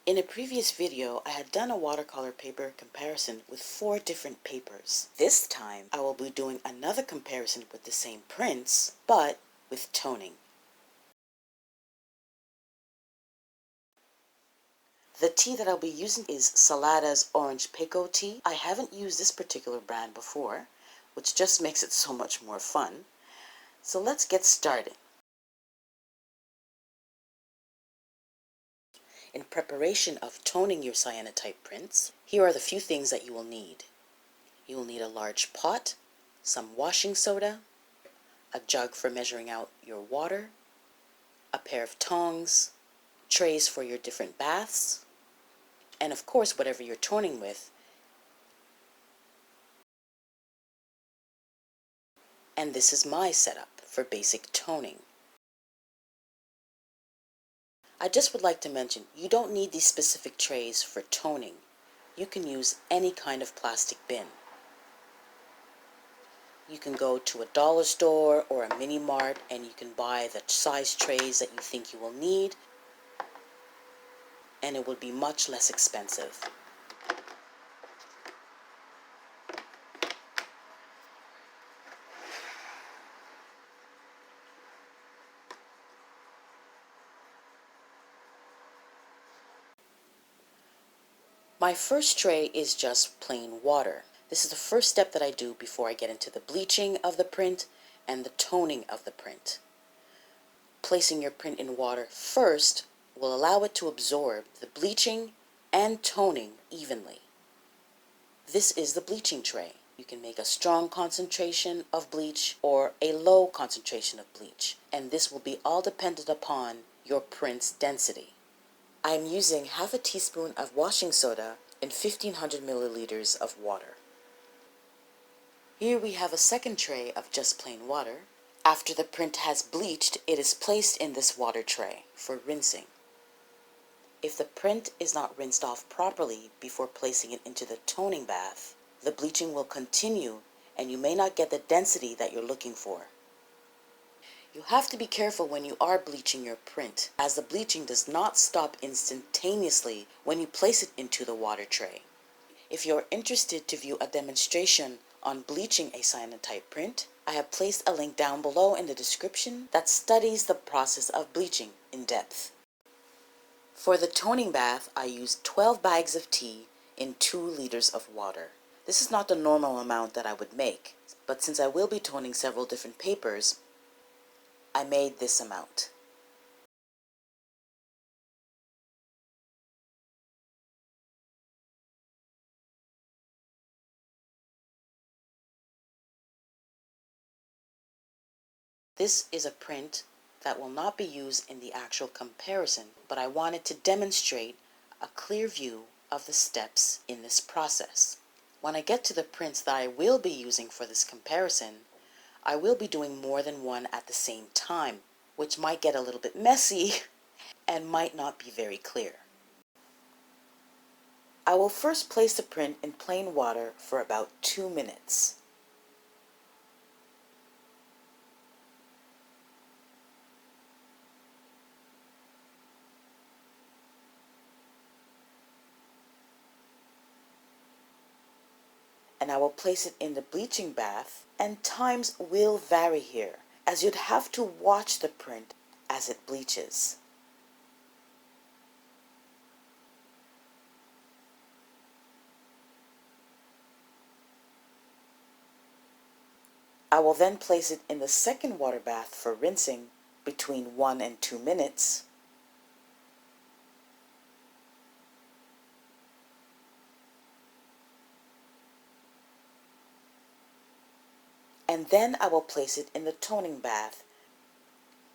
In a previous video, I had done a watercolor paper comparison with 4 different papers. This time, I will be doing another comparison with the same prints, but with toning. The tea that I'll be using is Salada's Orange Pekoe tea. I haven't used this particular brand before, which just makes it so much more fun. So let's get started. In preparation of toning your cyanotype prints, here are the few things that you will need. You will need a large pot, some washing soda, a jug for measuring out your water, a pair of tongs, trays for your different baths, and of course whatever you're toning with. And this is my setup for basic toning. I just would like to mention, you don't need these specific trays for toning. You can use any kind of plastic bin. You can go to a dollar store or a mini mart and you can buy the size trays that you think you will need, and it would be much less expensive. My first tray is just plain water. This is the first step that I do before I get into the bleaching of the print and the toning of the print. Placing your print in water first will allow it to absorb the bleaching and toning evenly. This is the bleaching tray. You can make a strong concentration of bleach or a low concentration of bleach, and this will be all dependent upon your print's density. I am using half a teaspoon of washing soda in 1500 milliliters of water. Here we have a second tray of just plain water. After the print has bleached, it is placed in this water tray for rinsing. If the print is not rinsed off properly before placing it into the toning bath, the bleaching will continue and you may not get the density that you're looking for. You have to be careful when you are bleaching your print, as the bleaching does not stop instantaneously when you place it into the water tray. If you're interested to view a demonstration on bleaching a cyanotype print, I have placed a link down below in the description that studies the process of bleaching in depth. For the toning bath, I used 12 bags of tea in 2 liters of water. This is not the normal amount that I would make, but since I will be toning several different papers, I made this amount. This is a print that will not be used in the actual comparison, but I wanted to demonstrate a clear view of the steps in this process. When I get to the prints that I will be using for this comparison, I will be doing more than one at the same time, which might get a little bit messy and might not be very clear. I will first place the print in plain water for about 2 minutes. And I will place it in the bleaching bath, and times will vary here, as you'd have to watch the print as it bleaches. I will then place it in the second water bath for rinsing between 1 and 2 minutes. And then I will place it in the toning bath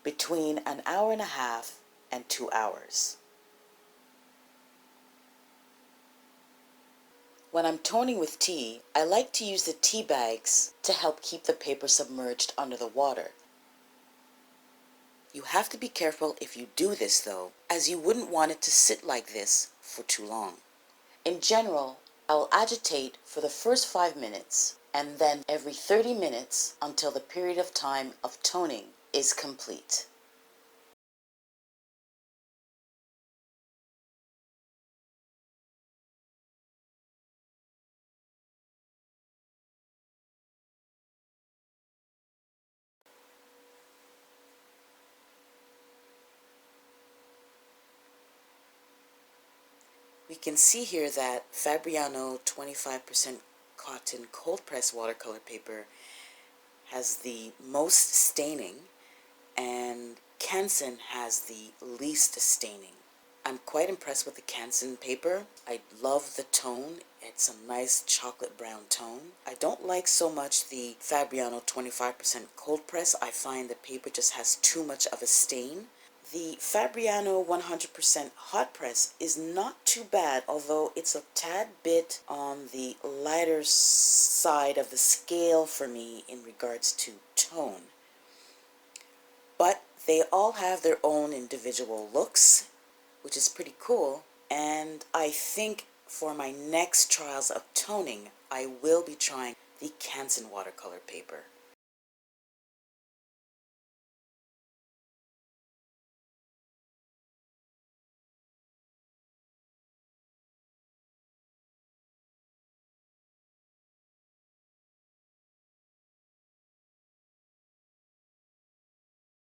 between an hour and a half and 2 hours. When I'm toning with tea, I like to use the tea bags to help keep the paper submerged under the water. You have to be careful if you do this though, as you wouldn't want it to sit like this for too long. In general, I will agitate for the first 5 minutes and then every 30 minutes until the period of time of toning is complete. We can see here that Fabriano 25% cotton cold press watercolor paper has the most staining, and Canson has the least staining. I'm quite impressed with the Canson paper. I love the tone. It's a nice chocolate brown tone. I don't like so much the Fabriano 25% cold press. I find the paper just has too much of a stain. The Fabriano 100% hot press is not too bad, although it's a tad bit on the lighter side of the scale for me in regards to tone. But they all have their own individual looks, which is pretty cool, and I think for my next trials of toning, I will be trying the Canson watercolor paper.